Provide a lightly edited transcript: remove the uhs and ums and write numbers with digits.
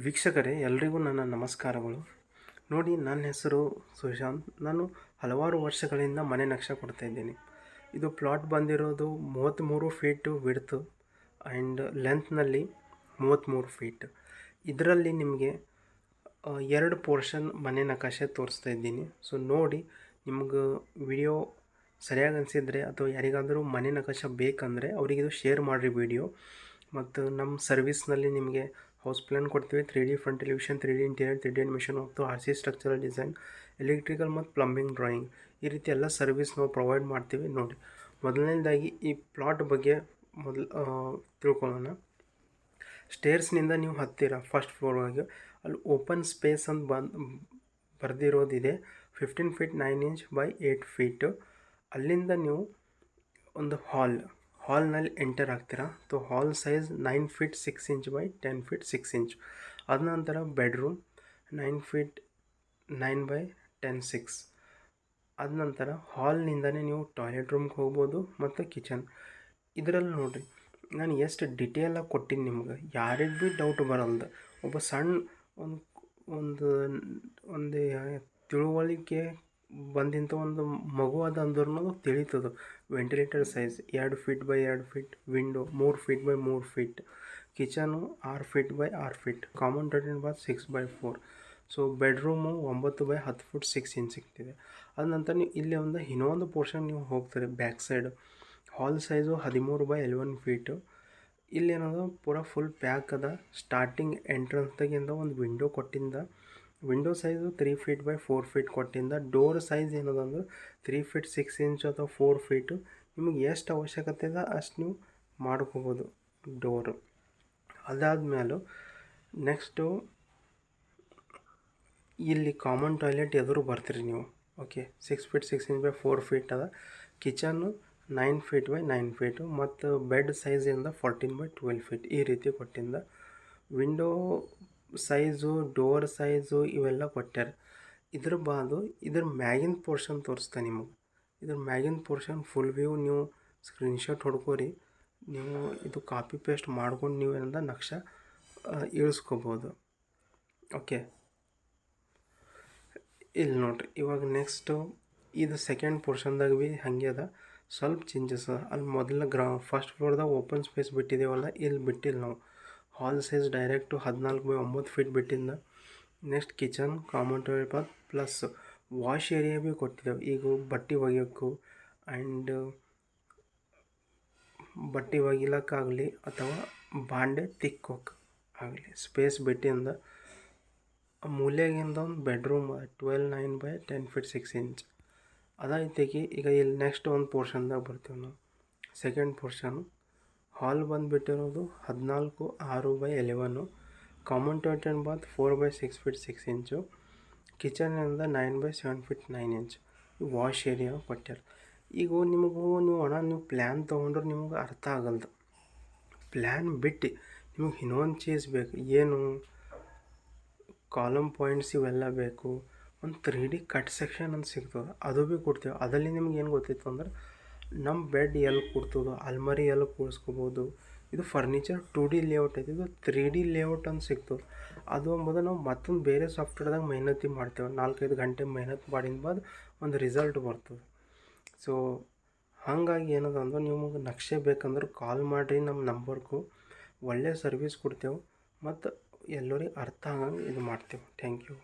ವೀಕ್ಷಕರೇ, ಎಲ್ರಿಗೂ ನನ್ನ ನಮಸ್ಕಾರಗಳು. ನೋಡಿ, ನನ್ನ ಹೆಸರು ಸುಶಾಂತ್. ನಾನು ಹಲವಾರು ವರ್ಷಗಳಿಂದ ಮನೆ ನಕ್ಷೆ ಕೊಡ್ತಾಯಿದ್ದೀನಿ. ಇದು ಪ್ಲಾಟ್ ಬಂದಿರೋದು 33 ಫೀಟು ವಿಡ್ತು ಆ್ಯಂಡ್ ಲೆಂತ್ನಲ್ಲಿ 33 ಫೀಟ್. ಇದರಲ್ಲಿ ನಿಮಗೆ 2 ಪೋರ್ಷನ್ ಮನೆ ನಕಾಶೆ ತೋರಿಸ್ತಾ ಇದ್ದೀನಿ. ಸೊ ನೋಡಿ, ನಿಮ್ಗೆ ವಿಡಿಯೋ ಸರಿಯಾಗಿ ಅನಿಸಿದರೆ ಅಥವಾ ಯಾರಿಗಾದರೂ ಮನೆ ನಕಾಶೆ ಬೇಕಂದರೆ ಅವರಿಗಿದು ಶೇರ್ ಮಾಡಿರಿ ವಿಡಿಯೋ. ಮತ್ತು ನಮ್ಮ ಸರ್ವಿಸ್ನಲ್ಲಿ ನಿಮಗೆ ಹೌಸ್ ಪ್ಲ್ಯಾನ್ ಕೊಡ್ತೀವಿ, 3D front elevation, 3D interior, 3D animation ಮತ್ತು RC ಸ್ಟ್ರಕ್ಚರಲ್ ಡಿಸೈನ್, ಎಲೆಕ್ಟ್ರಿಕಲ್ ಮತ್ತು ಪ್ಲಂಬಿಂಗ್ ಡ್ರಾಯಿಂಗ್, ಈ ರೀತಿ ಎಲ್ಲ ಸರ್ವಿಸ್ ನಾವು ಪ್ರೊವೈಡ್ ಮಾಡ್ತೀವಿ. ನೋಡಿ, ಮೊದಲನೇದಾಗಿ ಈ ಪ್ಲಾಟ್ ಬಗ್ಗೆ ತಿಳ್ಕೊಳ್ಳೋಣ. ಸ್ಟೇರ್ಸ್ನಿಂದ ನೀವು ಹತ್ತೀರ ಫಸ್ಟ್ ಫ್ಲೋರ್ಗೆ, ಅಲ್ಲಿ ಓಪನ್ ಸ್ಪೇಸ್ ಅಂತ ಬರೆದಿರೋದಿದೆ. 15 ಫೀಟ್ 9 ಇಂಚ್ ಬೈ 8 ಫೀಟು. ಅಲ್ಲಿಂದ ನೀವು ಒಂದು ಹಾಲ್ನಲ್ಲಿ ಎಂಟರ್ ಆಗ್ತೀರಾ. So hall size 9 feet 6 inch by 10 feet 6 inch. ಅದ ನಂತರ ಬೆಡ್ರೂಮ್ 9 ಫೀಟ್ 9 ಬೈ 10 6. ಅದ ನಂತರ ಹಾಲ್ನಿಂದನೇ ನೀವು ಟಾಯ್ಲೆಟ್ ರೂಮ್ಗೆ ಹೋಗ್ಬೋದು ಮತ್ತು ಕಿಚನ್. ಇದರಲ್ಲಿ ನೋಡಿರಿ, ನಾನು ಎಷ್ಟು ಡಿಟೇಲಾಗಿ ಕೊಟ್ಟಿನಿ ನಿಮ್ಗೆ, ಯಾರಿಗೆ ಭೀ ಡೌಟ್ ಬರಲ್ದು. ಒಬ್ಬ ಸಣ್ಣ ಒಂದು ತಿಳುವಳಿಕೆ ಬಂದಿಂತ ಒಂದು ಮಗು ಅದ ಅಂದ್ರೂ ತಿಳಿತದೆ. Ventilator size 2 feet by 2 feet, window 3 feet by 3 feet, kitchen 6 feet by 6 feet, common toilet bath 6 by 4. So bedroom 9 by 10 feet 6 inch ಸಿಗ್ತಿದೆ. ಅದ ನಂತರ ನೀವು ಇಲ್ಲಿ ಇನ್ನೊಂದು ಪೋರ್ಷನ್ ನೀವು ಹೋಗ್ತಾರೆ back side. Hall size 13 by 11 feet. ಇಲ್ಲೇನದ ಪೂರ ಫುಲ್ ಪ್ಯಾಕ್ ಅದ. ಸ್ಟಾರ್ಟಿಂಗ್ ಎಂಟ್ರೆನ್ಸ್ದಾಗಿಂದ ಒಂದು ವಿಂಡೋ ಕೊಟ್ಟಿಂದ, window size 3 feet by 4 feet ಕೊಟ್ಟಿಂದ. Door size ಏನದ ಅಂದ್ರೆ 3 ಫೀಟ್ 6 ಇಂಚ್ ಅಥವಾ 4 ಫೀಟು. ನಿಮಗೆ ಎಷ್ಟು ಅವಶ್ಯಕತೆ ಇದೆ ಅಷ್ಟು ನೀವು ಮಾಡ್ಕೋಬೋದು ಡೋರು. ಅದಾದಮೇಲೆ ನೆಕ್ಸ್ಟು ಇಲ್ಲಿ ಕಾಮನ್ ಟಾಯ್ಲೆಟ್ ಎದುರು ಬರ್ತೀರಿ ನೀವು. Okay, 6 feet 6 inch by 4 feet ಅದ. ಕಿಚನ್ನು 9 ಫೀಟ್ ಬೈ 9 ಫೀಟು ಮತ್ತು ಬೆಡ್ ಸೈಜಿಂದ 14 ಬೈ 12 ಫೀಟ್ ಈ ರೀತಿ ಕೊಟ್ಟಿಂದ. ವಿಂಡೋ ಸೈಜು, ಡೋರ್ ಸೈಜು ಇವೆಲ್ಲ ಕೊಟ್ಟಾರ. ಇದ್ರ ಮ್ಯಾಗಿನ ಪೋರ್ಷನ್ ತೋರಿಸ್ತಾ ನಿಮಗೆ. ಇದ್ರ ಮ್ಯಾಗಿನ ಪೋರ್ಷನ್ ಫುಲ್ ವ್ಯೂ ನೀವು ಸ್ಕ್ರೀನ್ಶಾಟ್ ಹೊಡ್ಕೋರಿ. ನೀವು ಇದು ಕಾಪಿ ಪೇಸ್ಟ್ ಮಾಡ್ಕೊಂಡು ನೀವು ಏನಂದ ನಕ್ಷೆ ಇಳಿಸ್ಕೋಬೋದು. ಓಕೆ, ಇಲ್ಲಿ ನೋಡಿರಿ. ಇವಾಗ ನೆಕ್ಸ್ಟು ಇದು ಸೆಕೆಂಡ್ ಪೋರ್ಷನ್ದಾಗ ಭೀ ಹಾಗೆ ಅದ, ಸ್ವಲ್ಪ ಚೇಂಜಸ್ ಅದ. ಅಲ್ಲಿ ಮೊದಲ ಫಸ್ಟ್ ಫ್ಲೋರ್ದಾಗ ಓಪನ್ ಸ್ಪೇಸ್ ಬಿಟ್ಟಿದ್ದೇವಲ್ಲ, ಇಲ್ಲಿ ಬಿಟ್ಟಿಲ್ಲ ನಾವು. Hall size direct 14 by 9 feet ಬಿಟ್ಟಿಂದ. Next kitchen, common toilet bath plus wash area ಭೀ ಕೊಟ್ಟಿದ್ದೇವೆ. ಈಗ ಬಟ್ಟೆ ಒಗೆಯೋಕ್ಕೂ ಆ್ಯಂಡ್ ಬಟ್ಟೆ ಒಗಿಲಕ್ಕಾಗಲಿ ಅಥವಾ ಬಾಂಡೆ ತಿಕ್ಕೋಕೆ ಆಗಲಿ ಸ್ಪೇಸ್ ಬಿಟ್ಟಿಂದ. ಮೂಲೆಗಿಂದ ಒಂದು ಬೆಡ್ರೂಮ್ 12 ಬೈ 10 ಫೀಟ್ 6 ಇಂಚ್ ಅದೈತಿಗೆ. ಈಗ ಇಲ್ಲಿ ನೆಕ್ಸ್ಟ್ ಒಂದು ಪೋರ್ಷನ್ದಾಗ ಬರ್ತೀವಿ ನಾವು. ಸೆಕೆಂಡ್ ಪೋರ್ಷನು ಹಾಲ್ ಬಂದುಬಿಟ್ಟಿರೋದು 14 6 by 11, common toilet bath 4 by 6 feet 6 inch, ಕಿಚನಿಂದ 9 by 7 feet 9 inch. Wash area ಕೊಟ್ಟಾರ. ಈಗ ನೀವು ಪ್ಲ್ಯಾನ್ ತೊಗೊಂಡ್ರೆ ನಿಮಗೆ ಅರ್ಥ ಆಗಲ್ದು. ಪ್ಲ್ಯಾನ್ ಬಿಟ್ಟು ನಿಮಗೆ ಇನ್ನೊಂದು ಚೀಸ್ ಬೇಕು. ಏನು ಕಾಲಮ್ ಪಾಯಿಂಟ್ಸ್ ಇವೆಲ್ಲ ಬೇಕು. ಒಂದು 3D ಕಟ್ ಸೆಕ್ಷನ್ ಅಂತ ಸಿಗ್ತದೆ, ಅದು ಭೀ ಕೊಡ್ತೇವೆ. ಅದರಲ್ಲಿ ನಿಮ್ಗೆ ಏನು ಗೊತ್ತಿತ್ತು ಅಂದ್ರೆ ನಮ್ಮ ಬೆಡ್ ಎಲ್ಲಿ ಕೂಡ್ತದೋ, ಅಲ್ಮರಿ ಎಲ್ಲಿ ಕೂಡಿಸ್ಕೋಬೋದು. ಇದು ಫರ್ನಿಚರ್ 2D ಲೇಔಟ್ ಐತಿ. ಇದು 3D ಲೇಔಟ್ ಅಂತ ಸಿಗ್ತದೆ. ಅದು ಅಂಬೋದು ನಾವು ಮತ್ತೊಂದು ಬೇರೆ ಸಾಫ್ಟ್ವೇರ್ದಾಗ ಮೆಹನತಿ ಮಾಡ್ತೇವೆ. 4-5 ಗಂಟೆ ಮೆಹನತ್ ಮಾಡಿದ ಬಾದ್ ಒಂದು ರಿಸಲ್ಟ್ ಬರ್ತದೆ. ಸೊ ಹಾಗಾಗಿ ಏನದ ಅಂದ್ರೆ ನಿಮಗೆ ನಕ್ಷೆ ಬೇಕಂದ್ರೆ ಕಾಲ್ ಮಾಡಿರಿ ನಮ್ಮ ನಂಬರ್ಗೂ. ಒಳ್ಳೆಯ ಸರ್ವಿಸ್ ಕೊಡ್ತೇವೆ ಮತ್ತು ಎಲ್ಲರಿಗೆ ಅರ್ಥ ಆಗಂಗೆ ಇದು ಮಾಡ್ತೇವೆ. Thank you.